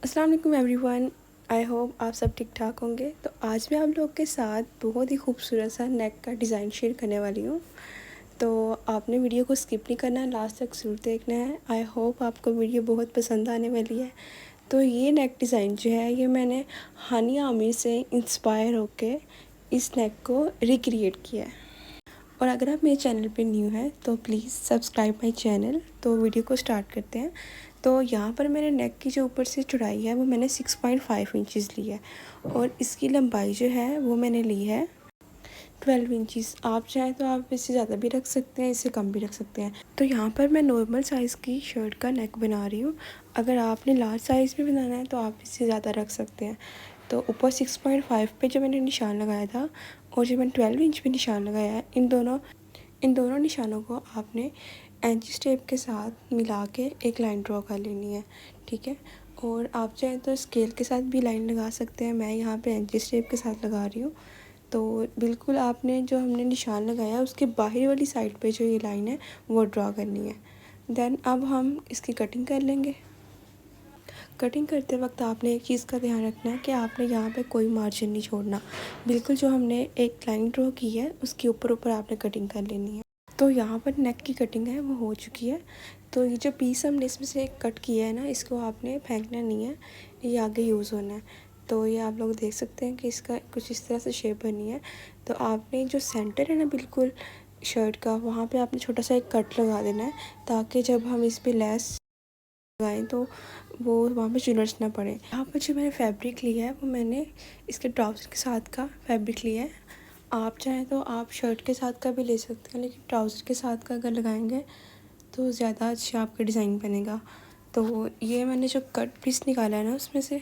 अस्सलाम वालेकुम everyone. I hope आप सब ठीक ठाक होंगे। तो आज मैं आप लोग के साथ बहुत ही खूबसूरत सा नेक का डिज़ाइन शेयर करने वाली हूँ। तो आपने वीडियो को स्किप नहीं करना, लास्ट तक ज़रूर देखना है। आई होप आपको वीडियो बहुत पसंद आने वाली है। तो ये नेक डिज़ाइन जो है ये मैंने हानिया आमिर से इंस्पायर होके इस नेक को रिक्रिएट किया है। और अगर आप मेरे चैनल पे न्यू हैं तो प्लीज़ सब्सक्राइब माय चैनल। तो वीडियो को स्टार्ट करते हैं। तो यहाँ पर मैंने नेक की जो ऊपर से चौड़ाई है वो मैंने 6.5 इंचज़ ली है और इसकी लंबाई जो है वो मैंने ली है 12 इंचज़। आप चाहें तो आप इससे ज़्यादा भी रख सकते हैं, इससे कम भी रख सकते हैं। तो यहाँ पर मैं नॉर्मल साइज़ की शर्ट का नेक बना रही हूँ। अगर आपने लार्ज साइज़ में बनाना है तो आप इससे ज़्यादा रख सकते हैं। तो ऊपर 6.5 पे जो मैंने निशान लगाया था और जो मैंने 12 इंच पे निशान लगाया है, इन दोनों निशानों को आपने एंची टेप के साथ मिला के एक लाइन ड्रॉ कर लेनी है, ठीक है। और आप चाहें तो स्केल के साथ भी लाइन लगा सकते हैं। मैं यहाँ पे एंची टेप के साथ लगा रही हूँ। तो बिल्कुल आपने जो हमने निशान लगाया उसके बाहर वाली साइड पे जो ये लाइन है वो ड्रॉ करनी है। देन अब हम इसकी कटिंग कर लेंगे। कटिंग करते वक्त आपने एक चीज़ का ध्यान रखना है कि आपने यहाँ पे कोई मार्जिन नहीं छोड़ना। बिल्कुल जो हमने एक लाइन ड्रॉ की है उसके ऊपर ऊपर आपने कटिंग कर लेनी है। तो यहाँ पर नेक की कटिंग है वो हो चुकी है। तो ये जो पीस हमने इसमें से कट किया है ना, इसको आपने फेंकना नहीं है, ये आगे यूज़ होना है। तो ये आप लोग देख सकते हैं कि इसका कुछ इस तरह से शेप बनी है। तो आपने जो सेंटर है ना बिल्कुल शर्ट का, वहाँ पे आपने छोटा सा एक कट लगा देना है ताकि जब हम इस पर लेस लगाएं तो वो वहाँ पे चुनर्स ना पड़े। यहाँ पर जो मैंने फैब्रिक लिया है वो मैंने इसके ट्राउज़र के साथ का फैब्रिक लिया है। आप चाहें तो आप शर्ट के साथ का भी ले सकते हैं, लेकिन ट्राउज़र के साथ का अगर लगाएंगे तो ज़्यादा अच्छा आपका डिज़ाइन बनेगा। तो ये मैंने जो कट पीस निकाला है ना उसमें से,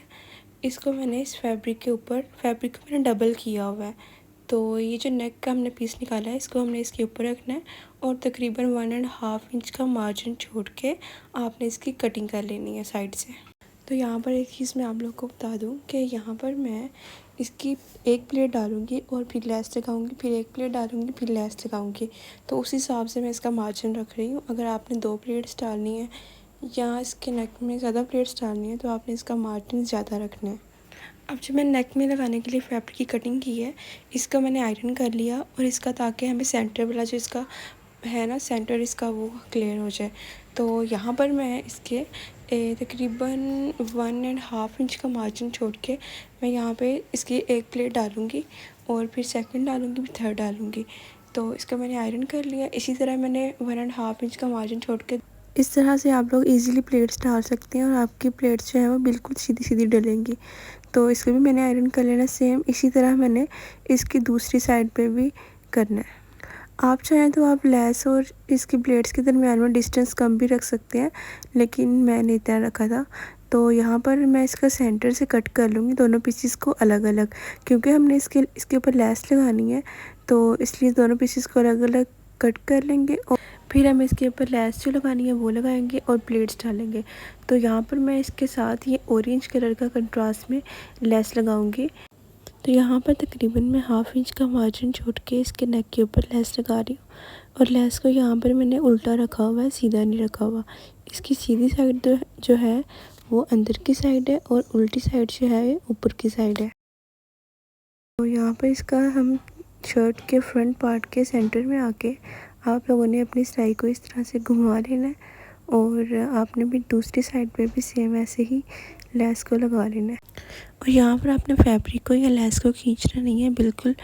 इसको मैंने इस फैब्रिक के ऊपर, फैब्रिक को मैंने डबल किया हुआ है। तो ये जो नेक का हमने पीस निकाला है इसको हमने इसके ऊपर रखना है और तकरीबन 1.5 इंच का मार्जिन छोड़ के आपने इसकी कटिंग कर लेनी है साइड से। तो यहाँ पर एक चीज़ मैं आप लोग को बता दूँ कि यहाँ पर मैं इसकी एक प्लेट डालूँगी और फिर लेस लगाऊँगी, फिर एक प्लेट डालूँगी, फिर लेस लगाऊँगी। तो उस हिसाब से मैं इसका मार्जिन रख रही हूँ। अगर आपने 2 प्लेट्स डालनी है या इसके नेक में ज़्यादा प्लेट्स डालनी है तो आपने इसका मार्जिन ज़्यादा रखना है। अब जो मैंने नेक में लगाने के लिए फैब्रिक की कटिंग की है इसका मैंने आयरन कर लिया और इसका ताकि हमें सेंटर वाला जो इसका है ना सेंटर इसका वो क्लियर हो जाए। तो यहाँ पर मैं इसके तकरीबन 1.5 इंच का मार्जिन छोड़ के मैं यहाँ पे इसकी एक प्लेट डालूँगी और फिर सेकंड डालूँगी, फिर थर्ड डालूँगी। तो इसका मैंने आयरन कर लिया। इसी तरह मैंने 1.5 इंच का मार्जिन छोड़ के इस तरह से आप लोग इजीली प्लेट्स डाल सकते हैं और आपकी प्लेट्स जो है वो बिल्कुल सीधी सीधी डलेंगी। तो इसको भी मैंने आयरन कर लेना सेम इसी तरह मैंने इसकी दूसरी साइड पे भी करना है। आप चाहें तो आप लेस और इसकी प्लेट्स के दरमियान में डिस्टेंस कम भी रख सकते हैं, लेकिन मैंने इतना रखा था। तो यहाँ पर मैं इसका सेंटर से कट कर लूँगी दोनों पीसेस को अलग अलग, क्योंकि हमने इसके ऊपर लेस लगानी है। तो इसलिए दोनों पीसेस को अलग अलग कट कर लेंगे और फिर हम इसके ऊपर लेस जो लगानी है वो लगाएंगे और प्लेट्स डालेंगे। तो यहाँ पर मैं इसके साथ ये ऑरेंज कलर का कंट्रास्ट में लेस लगाऊंगी। तो यहाँ पर तकरीबन मैं 1/2 इंच का मार्जिन छोड़ के इसके नेक के ऊपर लेस लगा रही हूँ और लेस को यहाँ पर मैंने उल्टा रखा हुआ है, सीधा नहीं रखा हुआ। इसकी सीधी साइड जो है वो अंदर की साइड है और उल्टी साइड जो है ऊपर की साइड है। तो यहाँ पर इसका हम शर्ट के फ्रंट पार्ट के सेंटर में आके आप लोगों ने अपनी सिलाई को इस तरह से घुमा लेना है और आपने भी दूसरी साइड पे भी सेम ऐसे ही लेस को लगा लेना है। और यहाँ पर आपने फैब्रिक को या लेस को खींचना नहीं है, बिल्कुल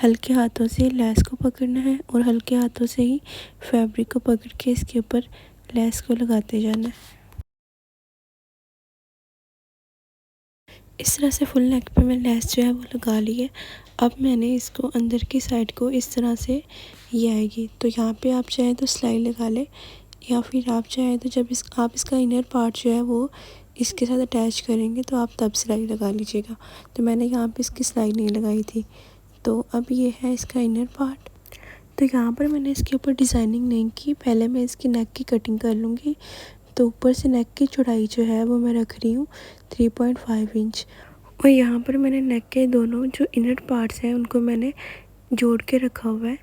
हल्के हाथों से लेस को पकड़ना है और हल्के हाथों से ही फैब्रिक को पकड़ के इसके ऊपर लेस को लगाते जाना है। इस तरह से फुल नेक पे मैं लेस जो है वो लगा ली है। अब मैंने इसको अंदर की साइड को इस तरह से ये आएगी। तो यहाँ पे आप चाहें तो सिलाई लगा लें या फिर आप चाहें तो जब आप इसका इनर पार्ट जो है वो इसके साथ अटैच करेंगे तो आप तब सिलाई लगा लीजिएगा। तो मैंने यहाँ पे इसकी सिलाई नहीं लगाई थी। तो अब ये है इसका इनर पार्ट। तो यहाँ पर मैंने इसके ऊपर डिज़ाइनिंग नहीं की, पहले मैं इसकी नेक की कटिंग कर लूँगी। तो ऊपर से नेक की चौड़ाई जो है वो मैं रख रही हूँ 3.5 इंच और यहाँ पर मैंने नेक के दोनों जो इनर पार्ट्स हैं उनको मैंने जोड़ के रखा हुआ है।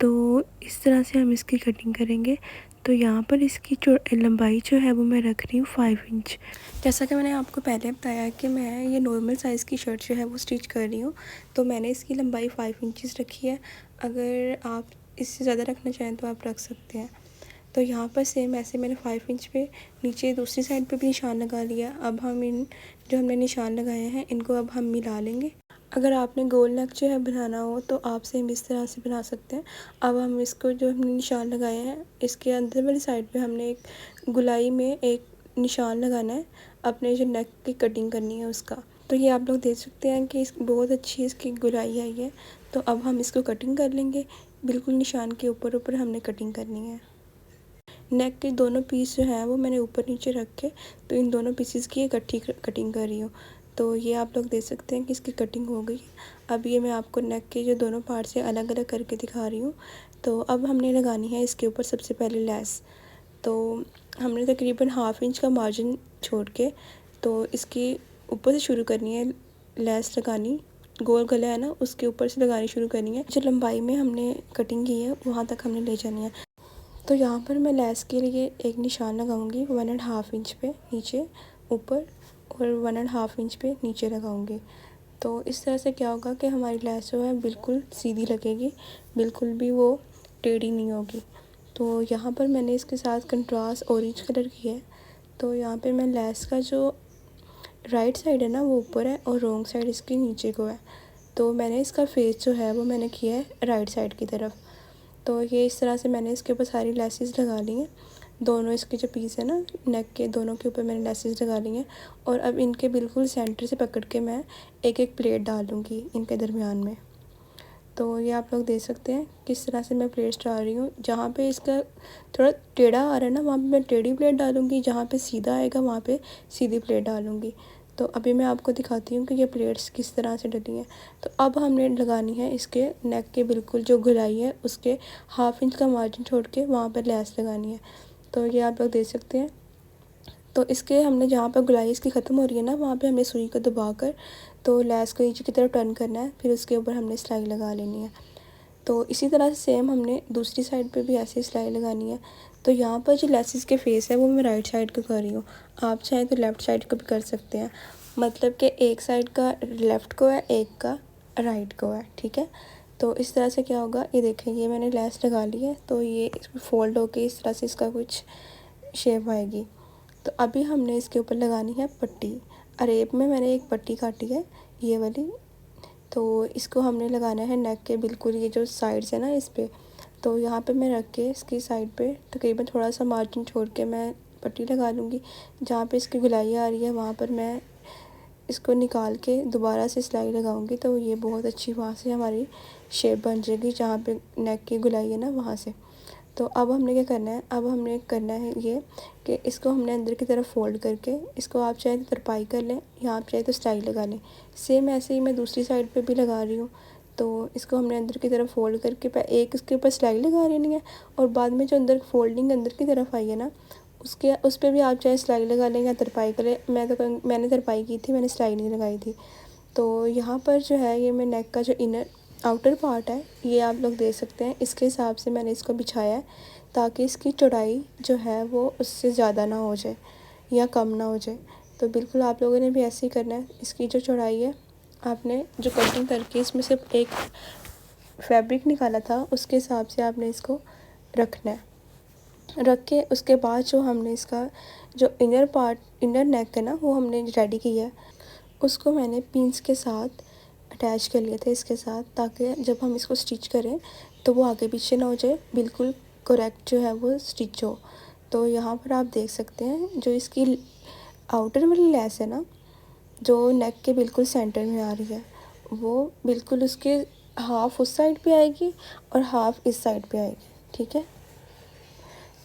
तो इस तरह से हम इसकी कटिंग करेंगे तो यहाँ पर इसकी जो लंबाई जो है वो मैं रख रही हूँ 5 इंच। जैसा कि मैंने आपको पहले बताया कि मैं ये नॉर्मल साइज़ की शर्ट जो है वो स्टिच कर रही हूँ, तो मैंने इसकी लंबाई 5 इंचज़ रखी है। अगर आप इससे ज़्यादा रखना चाहें तो आप रख सकते हैं। तो यहाँ पर सेम ऐसे मैंने 5 इंच पे नीचे दूसरी साइड पे भी निशान लगा लिया। अब हम इन जो हमने निशान लगाए हैं इनको अब हम मिला लेंगे। अगर आपने गोल नेक जो है बनाना हो तो आप सेम इस तरह से बना सकते हैं। अब हम इसको जो हमने निशान लगाए हैं इसके अंदर वाली साइड पे हमने एक गुलाई में एक निशान लगाना है, अपने जो नेक की कटिंग करनी है उसका। तो ये आप लोग देख सकते हैं कि इस बहुत अच्छी इसकी गुलाई आई है। तो अब हम इसको कटिंग कर लेंगे, बिल्कुल निशान के ऊपर ऊपर हमने कटिंग करनी है। नेक के दोनों पीस जो हैं वो मैंने ऊपर नीचे रख के तो इन दोनों पीसेस की इकट्ठी कटिंग कर रही हूँ। तो ये आप लोग देख सकते हैं कि इसकी कटिंग हो गई। अब ये मैं आपको नेक के जो दोनों पार्ट है अलग अलग करके दिखा रही हूँ। तो अब हमने लगानी है इसके ऊपर सबसे पहले लेस। तो हमने तकरीबन 1/2 इंच का मार्जिन छोड़ के तो इसकी ऊपर से शुरू करनी है लेस लगानी। गोल गला है ना उसके ऊपर से लगानी शुरू करनी है। जो लंबाई में हमने कटिंग की है वहाँ तक हमने ले जानी है। तो यहाँ पर मैं लेस के लिए एक निशान लगाऊंगी 1.5 इंच पे नीचे ऊपर और 1.5 इंच पे नीचे लगाऊंगी। तो इस तरह से क्या होगा कि हमारी लेस जो है बिल्कुल सीधी लगेगी, बिल्कुल भी वो टेढ़ी नहीं होगी। तो यहाँ पर मैंने इसके साथ कंट्रास्ट ऑरेंज कलर की है। तो यहाँ पे मैं लेस का जो राइट साइड है ना वो ऊपर है और रॉन्ग साइड इसकी नीचे को है। तो मैंने इसका फेस जो है वो मैंने किया है राइट साइड की तरफ। तो ये इस तरह से मैंने इसके ऊपर सारी लेसेस लगा ली हैं। दोनों इसके जो पीस है ना नेक के दोनों के ऊपर मैंने लेसेस लगा ली हैं। और अब इनके बिल्कुल सेंटर से पकड़ के मैं एक एक प्लेट डालूँगी इनके दरमियान में। तो ये आप लोग देख सकते हैं किस तरह से मैं प्लेट्स डाल रही हूँ। जहाँ पे इसका थोड़ा टेढ़ा आ रहा है ना वहाँ पे मैं टेढ़ी प्लेट डालूँगी, जहाँ पे सीधा आएगा वहाँ पे सीधी प्लेट डालूँगी। तो अभी मैं आपको दिखाती हूँ कि ये प्लेट्स किस तरह से डली हैं। तो अब हमने लगानी है इसके नेक के बिल्कुल जो गुलाई है उसके 1/2 इंच का मार्जिन छोड़ के वहाँ पर लेस लगानी है। तो ये आप लोग देख सकते हैं। तो इसके हमने जहाँ पर गुलाई इसकी ख़त्म हो रही है ना वहाँ पे हमें सुई को दबाकर तो लेस को नीचे की तरफ टर्न करना है, फिर उसके ऊपर हमने सिलाई लगा लेनी है। तो इसी तरह से सेम हमने दूसरी साइड पे भी ऐसे सिलाई लगानी है। तो यहाँ पर जो लेसेस के फेस है वो मैं राइट साइड को कर रही हूँ, आप चाहें तो लेफ़्ट साइड को भी कर सकते हैं। मतलब कि एक साइड का लेफ़्ट को है एक का राइट को है, ठीक है। तो इस तरह से क्या होगा, ये देखें ये मैंने लेस लगा ली है तो ये इसमें फ़ोल्ड होके इस तरह से इसका कुछ शेप आएगी। तो अभी हमने इसके ऊपर लगानी है पट्टी। अरेब में मैंने एक पट्टी काटी है ये वाली। तो इसको हमने लगाना है नेक के बिल्कुल ये जो साइड्स है ना इस पे। तो यहाँ पे मैं रख के इसकी साइड पे तकरीबन थोड़ा सा मार्जिन छोड़ के मैं पट्टी लगा लूँगी। जहाँ पे इसकी गुलाई आ रही है वहाँ पर मैं इसको निकाल के दोबारा से सिलाई लगाऊँगी। तो ये बहुत अच्छी वहाँ से हमारी शेप बन जाएगी जहाँ पे नेक की गुलाई है ना वहाँ से। तो अब हमने क्या करना है, अब हमने करना है ये कि इसको हमने अंदर की तरफ फ़ोल्ड करके इसको आप चाहे तो तरपाई कर लें या आप चाहे तो स्टाइल लगा लें। सेम ऐसे ही मैं दूसरी साइड पे भी लगा रही हूँ। तो इसको हमने अंदर की तरफ फ़ोल्ड करके एक इसके ऊपर सिलाई लगा लेनी है और बाद में जो अंदर फ़ोल्डिंग अंदर की तरफ आई है ना उस पर भी आप चाहे सिलाई लगा लें या तरपाई करें। मैंने तरपाई की थी, मैंने सिलाई नहीं लगाई थी। तो यहाँ पर जो है ये मैं नेक का जो इनर आउटर पार्ट है ये आप लोग देख सकते हैं, इसके हिसाब से मैंने इसको बिछाया है ताकि इसकी चौड़ाई जो है वो उससे ज़्यादा ना हो जाए या कम ना हो जाए। तो बिल्कुल आप लोगों ने भी ऐसे ही करना है। इसकी जो चौड़ाई है आपने जो कटिंग करके इसमें सिर्फ एक फैब्रिक निकाला था उसके हिसाब से आपने इसको रखना है। रख के उसके बाद जो हमने इसका जो इनर नेक है ना वो हमने रेडी किया है, उसको मैंने पिंस के साथ अटैच कर लिए थे इसके साथ, ताकि जब हम इसको स्टिच करें तो वो आगे पीछे ना हो जाए, बिल्कुल करेक्ट जो है वो स्टिच हो। तो यहाँ पर आप देख सकते हैं जो इसकी आउटर वाली लेस है ना जो नेक के बिल्कुल सेंटर में आ रही है वो बिल्कुल उसके हाफ़ उस साइड पे आएगी और हाफ़ इस साइड पे आएगी, ठीक है।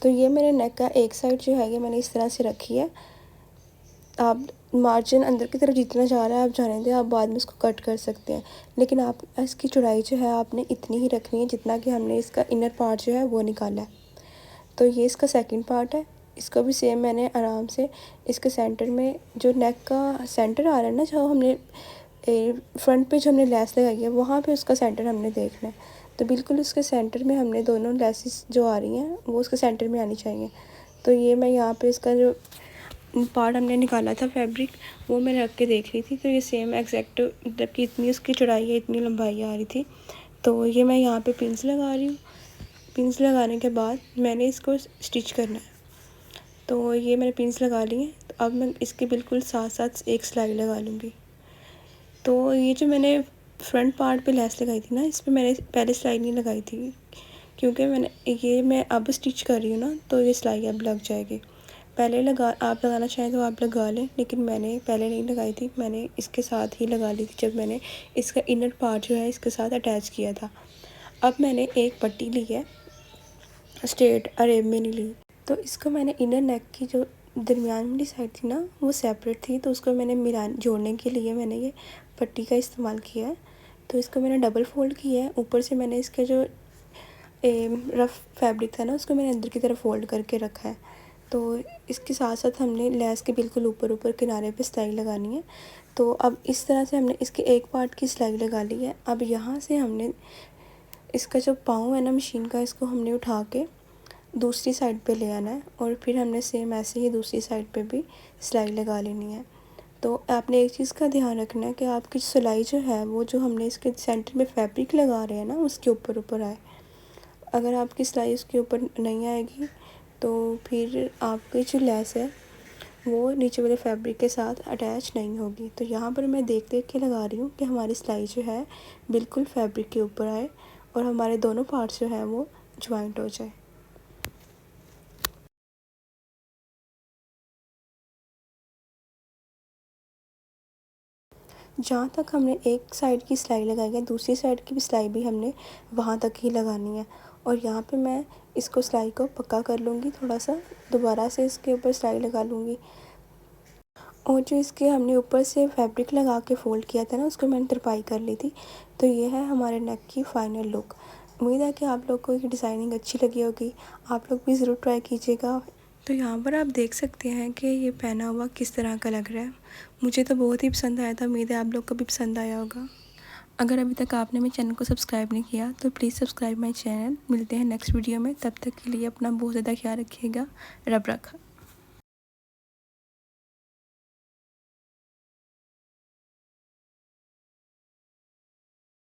तो ये मेरे नेक का एक साइड जो है ये मैंने इस तरह से रखी है। आप मार्जिन अंदर की तरफ जितना जा रहा है आप जाने दें, आप बाद में इसको कट कर सकते हैं। लेकिन आप इसकी चौड़ाई जो है आपने इतनी ही रखनी है जितना कि हमने इसका इनर पार्ट जो है वो निकाला है। तो ये इसका सेकंड पार्ट है, इसको भी सेम मैंने आराम से इसके सेंटर में जो नेक का सेंटर आ रहा है ना जहाँ हमने फ्रंट पे जो हमने लेस लगाई है वहाँ पे उसका सेंटर हमने देखना है। तो बिल्कुल उसके सेंटर में हमने दोनों लेसेस जो आ रही हैं वो उसके सेंटर में आनी चाहिए। तो ये मैं यहाँ पे इसका जो पार्ट हमने निकाला था फैब्रिक, वो मैं रख के देख रही थी, तो ये सेम एग्जैक्ट मतलब कि इतनी उसकी चौड़ाई है, इतनी लंबाई आ रही थी। तो ये मैं यहाँ पे पिन्स लगा रही हूँ। पिन्स लगाने के बाद मैंने इसको स्टिच करना है। तो ये मैंने पिन्स लगा ली हैं। तो अब मैं इसके बिल्कुल साथ साथ एक सिलाई लगा लूँगी। तो ये जो मैंने फ्रंट पार्ट पे लेस लगाई थी ना, इस पर मैंने पहले सिलाई नहीं लगाई थी, क्योंकि मैं अब स्टिच कर रही हूँ ना, तो ये सिलाई अब लग जाएगी। पहले आप लगाना चाहें तो आप लगा लें, लेकिन मैंने पहले नहीं लगाई थी, मैंने इसके साथ ही लगा ली थी जब मैंने इसका इनर पार्ट जो है इसके साथ अटैच किया था। अब मैंने एक पट्टी ली है, स्ट्रेट अरेब में नहीं ली। तो इसको मैंने इनर नेक की जो दरमियान वाली साइड थी ना, वो सेपरेट थी, तो उसको मैंने जोड़ने के लिए मैंने ये पट्टी का इस्तेमाल किया है। तो इसको मैंने डबल फोल्ड किया है। ऊपर से मैंने इसका जो रफ़ फैब्रिक था ना, उसको मैंने अंदर की तरफ फोल्ड करके रखा है। तो इसके साथ साथ हमने लेस के बिल्कुल ऊपर ऊपर किनारे पे सिलाई लगानी है। तो अब इस तरह से हमने इसके एक पार्ट की सिलाई लगा ली है। अब यहाँ से हमने इसका जो पाँव है ना मशीन का, इसको हमने उठा के दूसरी साइड पे ले आना है, और फिर हमने सेम ऐसे ही दूसरी साइड पे भी सिलाई लगा लेनी है। तो आपने एक चीज़ का ध्यान रखना है कि आपकी सिलाई जो है वो जो हमने इसके सेंटर में फैब्रिक लगा रहे हैं ना, उसके ऊपर ऊपर आए। अगर आपकी सिलाई उसके ऊपर नहीं आएगी तो फिर आपकी जो लेस है वो नीचे वाले फैब्रिक के साथ अटैच नहीं होगी। तो यहाँ पर मैं देख देख के लगा रही हूँ कि हमारी सिलाई जो है बिल्कुल फैब्रिक के ऊपर आए और हमारे दोनों पार्ट्स जो हैं वो ज्वाइंट हो जाए। जहाँ तक हमने एक साइड की सिलाई लगाई है, दूसरी साइड की भी सिलाई भी हमने वहाँ तक ही लगानी है। और यहाँ पे मैं इसको सिलाई को पक्का कर लूँगी, थोड़ा सा दोबारा से इसके ऊपर सिलाई लगा लूँगी। और जो इसके हमने ऊपर से फैब्रिक लगा के फ़ोल्ड किया था ना, उसको मैंने तरपाई कर ली थी। तो ये है हमारे नेक की फ़ाइनल लुक। उम्मीद है कि आप लोग को ये डिज़ाइनिंग अच्छी लगी होगी। आप लोग भी ज़रूर ट्राई कीजिएगा। तो यहाँ पर आप देख सकते हैं कि ये पहना हुआ किस तरह का लग रहा है। मुझे तो बहुत ही पसंद आया था, उम्मीद है आप लोग को भी पसंद आया होगा। अगर अभी तक आपने मेरे चैनल को सब्सक्राइब नहीं किया तो प्लीज़ सब्सक्राइब माई चैनल। मिलते हैं नेक्स्ट वीडियो में, तब तक के लिए अपना बहुत ज़्यादा ख्याल रखिएगा। रब रखा।